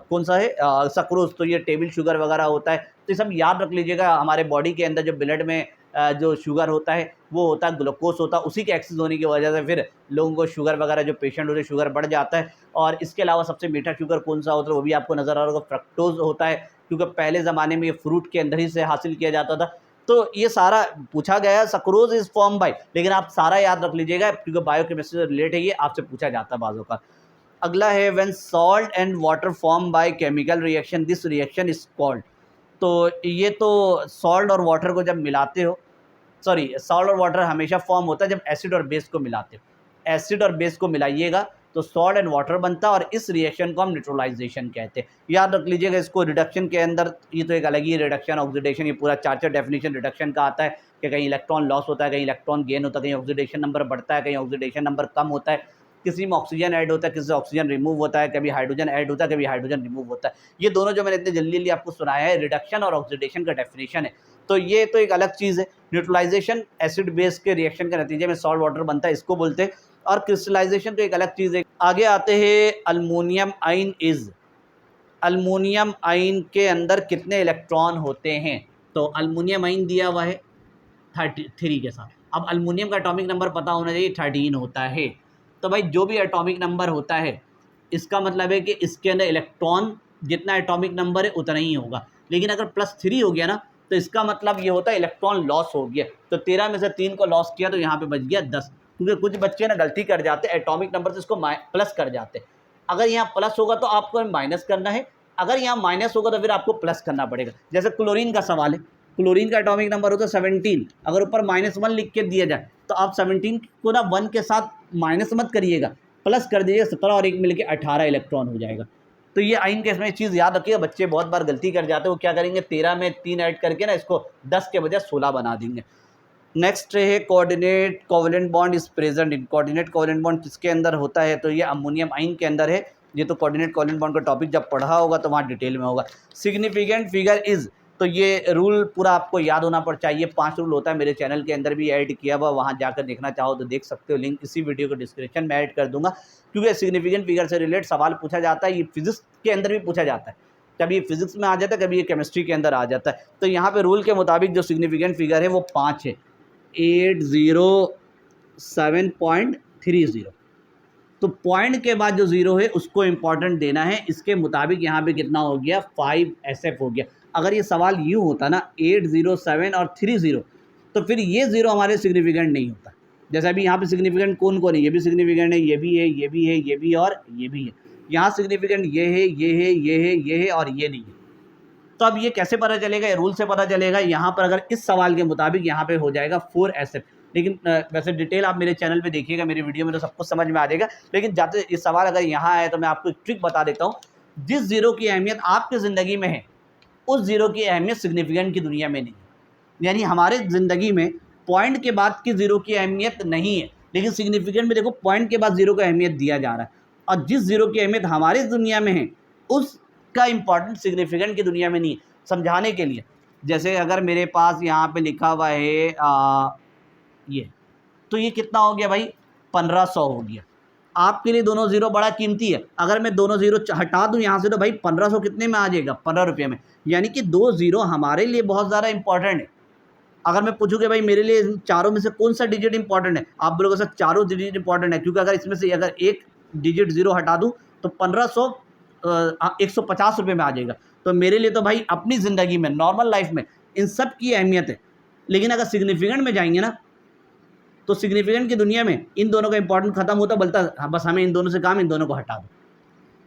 Speaker 2: कौन सा है सक्रोज, तो ये टेबल शुगर वगैरह होता है। तो ये सब याद रख लीजिएगा। हमारे बॉडी के अंदर जो ब्लड में जो शुगर होता है वो होता है ग्लूकोज होता है, उसी के एक्सेस होने की वजह से फिर लोगों को शुगर वगैरह, जो पेशेंट होते हैं शुगर बढ़ जाता है। और इसके अलावा सबसे मीठा शुगर कौन सा होता है वो भी आपको नज़र आ रहा होगा, फ्रक्टोज होता है, क्योंकि पहले ज़माने में ये फ्रूट के अंदर ही से हासिल किया जाता था। तो ये सारा पूछा गया है, सक्रोज इज फॉर्म बाय, लेकिन आप सारा याद रख लीजिएगा क्योंकि बायोकेमिस्ट्री से रिलेट है, ये आपसे पूछा जाता है बाजों का। अगला है when salt and water form by chemical reaction this reaction is called. तो ये तो सॉल्ट और वाटर को जब मिलाते हो, सॉरी सॉल्ट और वाटर हमेशा फॉर्म होता है जब एसिड और बेस को मिलाते हो। एसिड और बेस को मिलाइएगा तो सॉल्ट एंड वाटर बनता है, और इस रिएक्शन को हम न्यूट्रलाइजेशन कहते हैं। याद रख लीजिएगा इसको। रिडक्शन के अंदर ये तो एक अलग ही रिडक्शन ऑक्सीडेशन, ये पूरा चार डेफिनेशन रिडक्शन का आता है कि कहीं इलेक्ट्रॉन लॉस होता है, कहीं इलेक्ट्रॉन गेन होता है, कहीं ऑक्सीडेशन नंबर बढ़ता है, कहीं ऑक्सीडेशन नंबर कम होता है। किसी में ऑक्सीजन ऐड होता है, किसी से ऑक्सीजन रिमूव होता है, कभी हाइड्रोजन ऐड होता है, कभी हाइड्रोजन रिमूव होता है। ये दोनों जो मैंने इतनी जल्दी आपको सुनाया है रिडक्शन और ऑक्सीडेशन का डेफिनेशन है। तो ये तो एक अलग चीज़ है। न्यूट्रलाइजेशन एसिड बेस के रिएक्शन के नतीजे में सॉल्ट वाटर बनता है, इसको बोलते हैं। और क्रिस्टलाइजेशन तो एक अलग चीज़ है। आगे आते हैं aluminium ion is. Aluminium ion के अंदर कितने इलेक्ट्रॉन होते हैं? तो अल्मोनियम आयन दिया हुआ है 33 के साथ। अब अल्मोनियम का एटॉमिक नंबर पता होना चाहिए, 13 होता है। तो भाई जो भी एटॉमिक नंबर होता है इसका मतलब है कि इसके अंदर इलेक्ट्रॉन जितना एटॉमिक नंबर है उतना ही होगा। लेकिन अगर +3 हो गया ना तो इसका मतलब ये होता है इलेक्ट्रॉन लॉस हो गया। तो 13 में से 3 को लॉस किया तो यहाँ पे बच गया 10। क्योंकि कुछ बच्चे ना गलती कर जाते, एटॉमिक नंबर से इसको प्लस कर जाते। अगर यहाँ प्लस होगा तो आपको माइनस करना है, अगर यहाँ माइनस होगा तो फिर आपको प्लस करना पड़ेगा। जैसे क्लोरीन का सवाल है, क्लोरीन का एटॉमिक नंबर होता है 17। अगर ऊपर -1 लिख के दिया जाए तो आप 17 को ना 1 के साथ माइनस मत करिएगा, प्लस कर दीजिएगा। 17 और 1 मिलकर 18 इलेक्ट्रॉन हो जाएगा। तो ये आयन के इसमें चीज़ याद रखिएगा। बच्चे बहुत बार गलती कर जाते हैं, वो क्या करेंगे 13 में 3 ऐड करके ना इसको 10 के बजाय 16 बना देंगे। नेक्स्ट है coordinate covalent bond is present in. Coordinate covalent bond किसके अंदर होता है? तो ये अमोनियम आयन के अंदर है। ये तो कोऑर्डिनेट कोवेलेंट बॉन्ड का टॉपिक जब पढ़ा होगा तो वहाँ डिटेल में होगा। सिग्निफिकेंट फिगर इज, तो ये रूल पूरा आपको याद होना पर चाहिए। 5 रूल होता है, मेरे चैनल के अंदर भी ऐड किया हुआ, वहाँ जाकर देखना चाहो तो देख सकते हो। लिंक इसी वीडियो को डिस्क्रिप्शन में ऐड कर दूंगा। क्योंकि सिग्निफिकेंट फिगर से रिलेटेड सवाल पूछा जाता है, ये फिजिक्स के अंदर भी पूछा जाता है। कभी ये फिजिक्स में आ जाता है, कभी ये केमिस्ट्री के अंदर आ जाता है। तो यहाँ पे रूल के मुताबिक जो सिग्निफिकेंट फिगर है वो 5 है, 807.30। तो पॉइंट के बाद जो 0 है उसको इम्पॉर्टेंट देना है। इसके मुताबिक यहाँ पे कितना हो गया? 5 SF हो गया। अगर ये सवाल यूँ होता ना 807 और 30, तो फिर ये 0 हमारे सिग्निफिकेंट नहीं होता। जैसे अभी यहाँ पे सिग्निफिकेंट कौन कौन है? ये भी सिग्निफिकेंट है, ये भी है, ये भी है, ये भी है और ये भी है। यहाँ सिग्निफिकेंट ये है, ये है, ये है, ये है और ये नहीं है। तो अब ये कैसे पता चलेगा? रूल से पता चलेगा। यहाँ पर अगर इस सवाल के मुताबिक यहाँ पे हो जाएगा 4 SF। लेकिन वैसे डिटेल आप मेरे चैनल पे देखिएगा, मेरी वीडियो में तो सब कुछ समझ में आ जाएगा। लेकिन जाते इस सवाल अगर यहाँ आए तो मैं आपको एक ट्रिक बता देता हूँ। जिस 0 की अहमियत आपकी ज़िंदगी में है उस 0 की अहमियत सिग्निफिकेंट की दुनिया में नहीं है। यानी हमारे ज़िंदगी में पॉइंट के बाद की 0 की अहमियत नहीं है, लेकिन सिग्निफिकेंट में देखो पॉइंट के बाद 0 को अहमियत दिया जा रहा है। और जिस 0 की अहमियत हमारी दुनिया में है उसका इम्पॉर्टेंट सिग्निफिकेंट की दुनिया में नहीं है। समझाने के लिए, जैसे अगर मेरे पास यहाँ पे लिखा हुआ है ये, तो ये कितना हो गया भाई? 1500 हो गया। आपके लिए दोनों 0 बड़ा कीमती है। अगर मैं दोनों 0 हटा दूँ यहाँ से तो भाई 1500 कितने में आ जाएगा? 15 रुपये में। यानी कि 2 0 हमारे लिए बहुत ज़्यादा इंपॉर्टेंट है। अगर मैं पूछूँ कि भाई मेरे लिए चारों में से कौन सा डिजिट इंपॉर्टेंट है, आप बोलोगे सर चारों डिजिट इंपॉर्टेंट है। क्योंकि अगर इसमें से अगर एक डिजिट 0 हटा दूँ तो 1500 150 रुपये में आ जाएगा। तो मेरे लिए तो भाई अपनी ज़िंदगी में नॉर्मल लाइफ में इन सब की अहमियत है। लेकिन अगर सिग्निफिकेंट में जाएंगे ना तो सिग्निफिकेंट की दुनिया में इन दोनों का इंपॉर्टेंट खत्म होता, बल्कि बस हमें इन दोनों से काम, इन दोनों को हटा दो।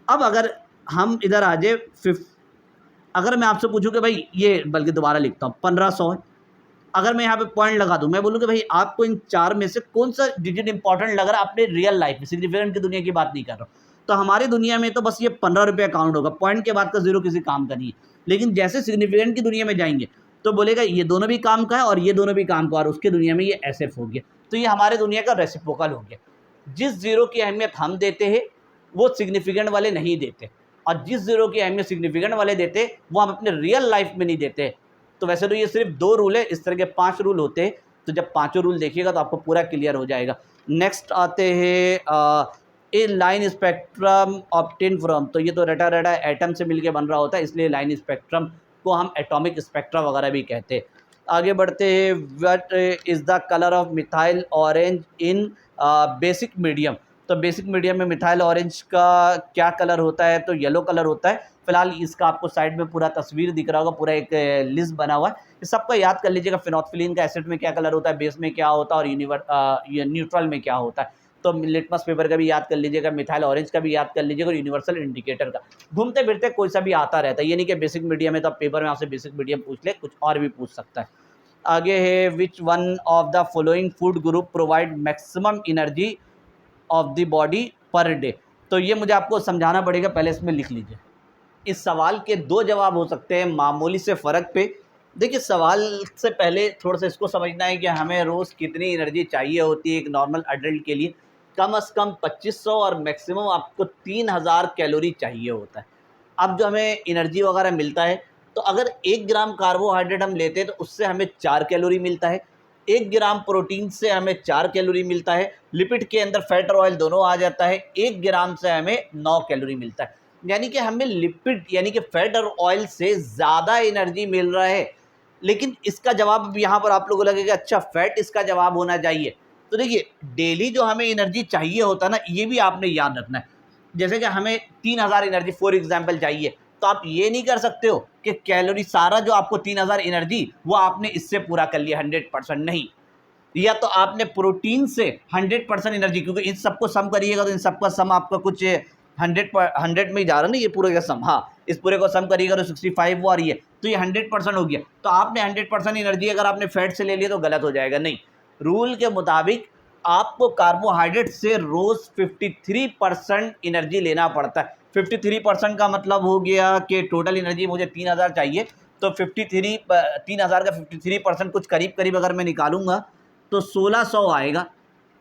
Speaker 2: अब अगर हम इधर आ जाए अगर मैं आपसे पूछूं कि भाई ये, बल्कि दोबारा लिखता हूँ 1500 है। अगर मैं यहाँ पे पॉइंट लगा दूँ, मैं बोलूँ कि भाई आपको इन 4 में से कौन सा डिजिट इंपॉर्टेंट लग रहा है अपने रियल लाइफ में, सिग्निफिकेंट की दुनिया की बात नहीं कर रहा हूँ। तो हमारी दुनिया में तो बस ये 15 रुपये काउंट होगा, पॉइंट के बाद का 0 किसी काम का नहीं है। लेकिन जैसे सिग्निफिकेंट की दुनिया में जाएंगे तो बोलेगा ये दोनों भी काम का है और ये दोनों भी काम का, और उसके दुनिया में ये SF हो गया। तो ये हमारे दुनिया का रेसिप्रोकल हो गया। जिस 0 की अहमियत हम देते हैं वो सिग्निफिकेंट वाले नहीं देते, और जिस 0 की अहमियत सिग्निफिकेंट वाले देते वो हम अपने रियल लाइफ में नहीं देते। तो वैसे तो ये सिर्फ 2 रूल है, इस तरह के 5 रूल होते हैं। तो जब 5 रूल देखिएगा तो आपको पूरा क्लियर हो जाएगा। नेक्स्ट आते हैं ए लाइन स्पेक्ट्रम ऑब्टेन फ्रॉम। तो ये तो रटा रटा एटम से मिलके बन रहा होता है, इसलिए लाइन स्पेक्ट्रम को हम एटॉमिक स्पेक्ट्रा वगैरह भी कहते हैं। आगे बढ़ते हैं। What is the colour of methyl orange in basic medium. तो बेसिक मीडियम में मिथाइल ऑरेंज का क्या कलर होता है? तो येलो कलर होता है। फिलहाल इसका आपको साइड में पूरा तस्वीर दिख रहा होगा, पूरा एक लिस्ट बना हुआ है, इस सबका याद कर लीजिएगा। फिनोल्फिलीन का एसिड में क्या कलर होता है, बेस में क्या होता है और न्यूट्रल में क्या होता है। तो लिटमस पेपर का भी याद कर लीजिएगा, मिथाइल ऑरेंज का भी याद कर लीजिएगा और यूनिवर्सल इंडिकेटर का। घूमते फिरते कोई सा भी आता रहता है, ये नहीं कि बेसिक मीडियम है तो आप पेपर में आपसे बेसिक मीडियम पूछ ले, कुछ और भी पूछ सकता है। आगे है which one of the following food group provide maximum energy of the body per day. तो ये मुझे आपको समझाना पड़ेगा, पहले इसमें लिख लीजिए। इस सवाल के 2 जवाब हो सकते हैं मामूली से फ़र्क पे। देखिए सवाल से पहले थोड़ा सा इसको समझना है कि हमें रोज़ कितनी एनर्जी चाहिए होती है एक नॉर्मल अडल्ट के लिए। कम से कम 2500 और मैक्सिमम आपको 3000 कैलोरी चाहिए होता है। अब जो हमें एनर्जी वगैरह मिलता है, तो अगर 1 ग्राम कार्बोहाइड्रेट हम लेते हैं तो उससे हमें 4 कैलोरी मिलता है, 1 ग्राम प्रोटीन से हमें 4 कैलोरी मिलता है, लिपिड के अंदर फैट और ऑयल दोनों आ जाता है, 1 ग्राम से हमें 9 कैलोरी मिलता है। यानी कि हमें लिपिड यानी कि फैट और ऑयल से ज़्यादा एनर्जी मिल रहा है। लेकिन इसका जवाब अब यहाँ पर आप लोगों को लगेगा अच्छा फैट इसका जवाब होना चाहिए। तो देखिए डेली जो हमें एनर्जी चाहिए होता है ना, ये भी आपने याद रखना है। जैसे कि हमें 3000 एनर्जी फॉर एग्जांपल चाहिए, तो आप ये नहीं कर सकते हो कि कैलोरी सारा जो आपको 3000 एनर्जी वो आपने इससे पूरा कर लिया 100%, नहीं। या तो आपने प्रोटीन से 100% एनर्जी, क्योंकि इन सबको सम करिएगा तो इन सबका सम आपका कुछ 100 में ही जा रहा है ना, ये पूरे का सम, हाँ इस पूरे को सम करिएगा तो 65 वो आ रही है, तो ये 100% हो गया। तो आपने 100% एनर्जी अगर आपने फैट से ले लिया तो गलत हो जाएगा, नहीं। रूल के मुताबिक आपको कार्बोहाइड्रेट से रोज़ 53% एनर्जी लेना पड़ता है। 53% का मतलब हो गया कि टोटल एनर्जी मुझे 3000 चाहिए, तो 3000 का 53% कुछ करीब करीब अगर मैं निकालूंगा तो 1600 आएगा।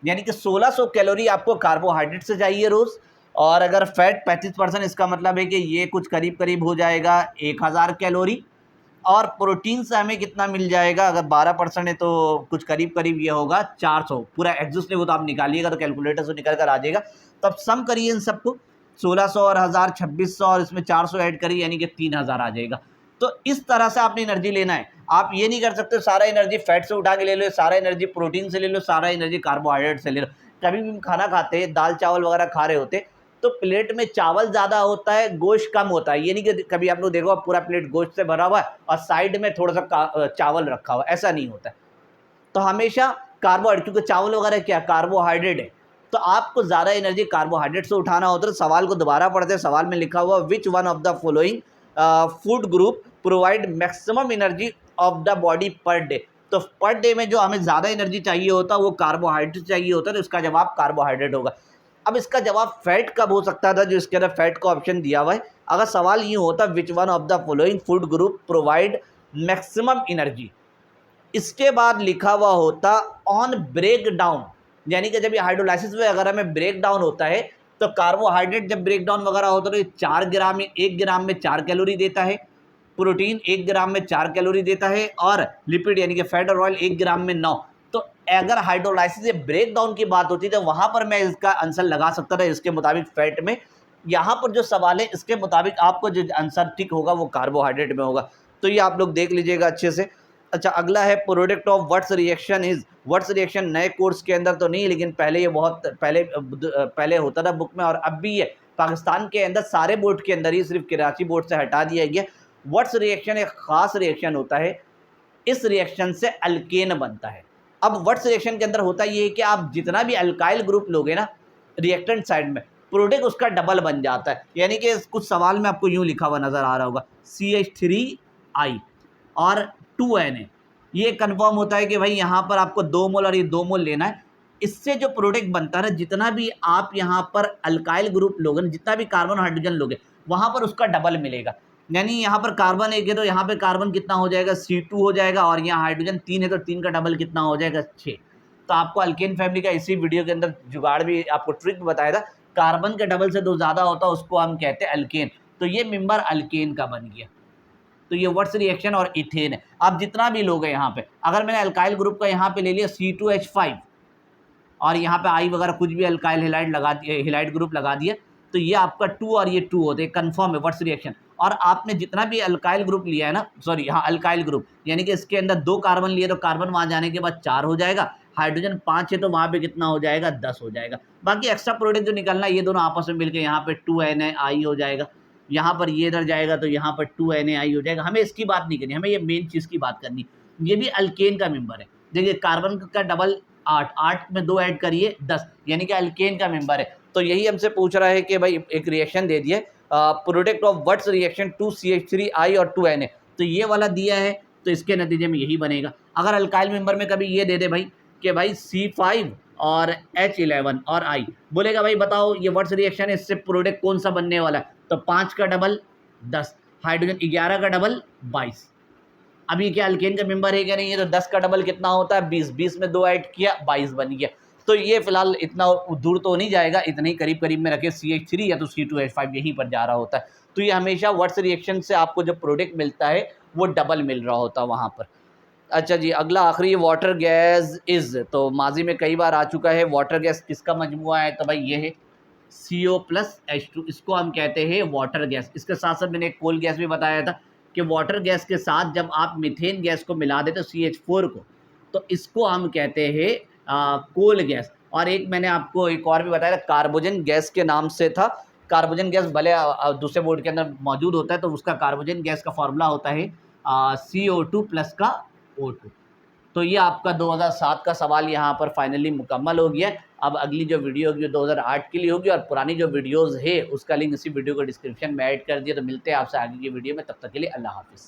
Speaker 2: यानी कि 1600 कैलोरी आपको कार्बोहाइड्रेट से चाहिए रोज़। और अगर फैट 35%, इसका मतलब है कि ये कुछ करीब करीब हो जाएगा 1000 कैलोरी। और प्रोटीन से हमें कितना मिल जाएगा, अगर 12% है तो कुछ करीब करीब ये होगा 400। पूरा एग्जॉस्ट नहीं, वो तो आप निकालिएगा तो कैलकुलेटर से निकल कर आ जाएगा। तब सम करिए इन सबको, 1600 और 1000 2600 और इसमें 400 ऐड करिए, यानी कि 3000 आ जाएगा। तो इस तरह से आपने एनर्जी लेना है। आप ये नहीं कर सकते सारा एनर्जी फैट से उठा के ले लो, सारा एनर्जी प्रोटीन से ले लो, सारा एनर्जी कार्बोहाइड्रेट से ले लो। कभी भी हम खाना खाते हैं, दाल चावल वगैरह खा रहे होते, तो प्लेट में चावल ज़्यादा होता है, गोश्त कम होता है। ये नहीं कि कभी आप लोग देखो पूरा प्लेट गोश्त से भरा हुआ है और साइड में थोड़ा सा चावल रखा हुआ है, ऐसा नहीं होता है। तो हमेशा कार्बोहाइड्रेट, क्योंकि चावल वगैरह क्या कार्बोहाइड्रेट है, तो आपको ज़्यादा एनर्जी कार्बोहाइड्रेट से उठाना होता है। तो सवाल को दोबारा पढ़ते हैं। सवाल में लिखा हुआ which one of the following food group provide maximum energy of the body per day. तो पर डे में जो हमें ज़्यादा एनर्जी चाहिए होता है वो कार्बोहाइड्रेट चाहिए होता है, तो इसका जवाब कार्बोहाइड्रेट होगा। अब इसका जवाब फैट कब हो सकता था, जो इसके अंदर फैट का ऑप्शन दिया हुआ है। अगर सवाल ये होता which one of the following food group provide maximum energy, इसके बाद लिखा हुआ होता ऑन ब्रेक डाउन, यानी कि जब ये हाइड्रोलाइसिस में अगर हमें ब्रेक डाउन होता है तो कार्बोहाइड्रेट जब ब्रेक डाउन वगैरह होता है तो ये 4 ग्राम में 1 ग्राम में 4 कैलोरी देता है, प्रोटीन 1 ग्राम में 4 कैलोरी देता है, और लिपिड यानी कि फैट और ऑयल 1 ग्राम में 9। तो अगर हाइड्रोलाइसिस या ब्रेक डाउन की बात होती तो वहाँ पर मैं इसका आंसर लगा सकता था इसके मुताबिक फैट में। यहाँ पर जो सवाल है इसके मुताबिक आपको जो आंसर ठीक होगा वो कार्बोहाइड्रेट में होगा। तो ये आप लोग देख लीजिएगा अच्छे से। अच्छा, अगला है product of what's reaction is. What's reaction नए कोर्स के अंदर तो नहीं, लेकिन पहले ये बहुत पहले होता था बुक में, और अब भी है पाकिस्तान के अंदर सारे बोर्ड के अंदर ही, सिर्फ कराची बोर्ड से हटा दिया गया। व्हाट्स रिएक्शन एक ख़ास रिएक्शन होता है, इस रिएक्शन से अल्केन बनता है। अब व्हाट्स रिएक्शन के अंदर होता ये है कि आप जितना भी अल्काइल ग्रुप लोगे ना रिएक्टेंट साइड में, प्रोडक्ट उसका डबल बन जाता है। यानी कि कुछ सवाल में आपको यूँ लिखा हुआ नज़र आ रहा होगा CH3I और 2Na, ये कन्फर्म होता है कि भाई यहाँ पर आपको 2 मोल और ये 2 मोल लेना है। इससे जो प्रोडक्ट बनता है, जितना भी आप यहाँ पर अल्काइल ग्रुप लोगे, जितना भी कार्बन हाइड्रोजन लोगे, वहाँ पर उसका डबल मिलेगा। यानी यहाँ पर कार्बन 1 है तो यहाँ पे कार्बन कितना हो जाएगा, C2 हो जाएगा, और यहाँ हाइड्रोजन 3 है तो 3 का डबल कितना हो जाएगा, 6। तो आपको अल्केन फैमिली का इसी वीडियो के अंदर जुगाड़ भी, आपको ट्रिक बताया था, कार्बन के डबल से 2 ज़्यादा होता है उसको हम कहते हैं अल्केन। तो ये मेंबर अल्केन का बन गया। तो ये व्हाट्स रिएक्शन और इथेन है। आप जितना भी लोग हैं यहाँ पे, अगर मैंने अल्काइल ग्रुप का यहाँ पे ले लिया C2H5 और यहाँ पे I वगैरह कुछ भी अल्काइल हेलाइड लगा दिया, हेलाइड ग्रुप लगा दिया, तो ये आपका 2 और ये 2 होते हैं, कन्फर्म है व्हाट्स रिएक्शन। और आपने जितना भी अल्काइल ग्रुप लिया है ना, सॉरी हाँ अल्काइल ग्रुप, यानी कि इसके अंदर 2 कार्बन लिए तो कार्बन वहाँ जाने के बाद 4 हो जाएगा, हाइड्रोजन 5 है तो वहाँ पे कितना हो जाएगा, 10 हो जाएगा। बाकी एक्स्ट्रा प्रोडक्ट जो निकलना है ये दोनों आपस में मिलकर यहाँ पे 2NaI हो जाएगा, यहाँ पर ये इधर जाएगा तो यहाँ पर 2NaI हो जाएगा। हमें इसकी बात नहीं करनी, हमें ये मेन चीज़ की बात करनी। ये भी अल्केन का मेंबर है। देखिए कार्बन का डबल 8 में 2 ऐड करिए 10, यानी कि अल्केन का मेंबर है। तो यही हमसे पूछ रहा है कि भाई एक रिएक्शन दे दिए, product of what's reaction 2CH3I और 2Na, तो ये वाला दिया है तो इसके नतीजे में यही बनेगा। अगर अल्काइल मेंबर में कभी ये दे दे भाई कि भाई C5 और H11 और I, बोलेगा भाई बताओ ये व्हाट्स रिएक्शन है, इससे प्रोडक्ट कौन सा बनने वाला है, तो 5 का डबल 10, हाइड्रोजन 11 का डबल 22। अब ये क्या अल्केन का मेंबर है क्या नहीं है, तो 10 का डबल कितना होता है, 20, 20 में 2 ऐड किया 22 बन गया। तो ये फिलहाल इतना दूर तो नहीं जाएगा, इतने ही करीब करीब में रखे CH3 या तो C2H5 यहीं पर जा रहा होता है। तो ये हमेशा वर्ट्स रिएक्शन से आपको जो प्रोडक्ट मिलता है वो डबल मिल रहा होता है वहाँ पर। अच्छा जी, अगला आखिरी वाटर गैस इज़, तो माजी में कई बार आ चुका है। वाटर गैस किसका मजमुआ है? तो भाई ये है CO+H2, इसको हम कहते हैं वाटर गैस। इसके साथ साथ मैंने एक कोल गैस भी बताया था कि वाटर गैस के साथ जब आप मीथेन गैस को मिला देते CH4 को, तो इसको हम कहते हैं कोल गैस। और एक मैंने आपको एक और भी बताया था, कार्बोजन गैस के नाम से था। कार्बोजन गैस भले दूसरे बोर्ड के अंदर मौजूद होता है, तो उसका कार्बोजन गैस का फॉर्मूला होता है CO2 प्लस का O2। तो ये आपका 2007 का सवाल यहाँ पर फाइनली मुकम्मल हो गया। अब अगली जो वीडियो होगी 2008 के लिए होगी, और पुरानी जो वीडियोज़ है उसका लिंक इसी वीडियो को डिस्क्रिप्शन में ऐड कर दिया। तो मिलते हैं आपसे आगे की वीडियो में, तब तक के लिए अल्लाह हाफिज़।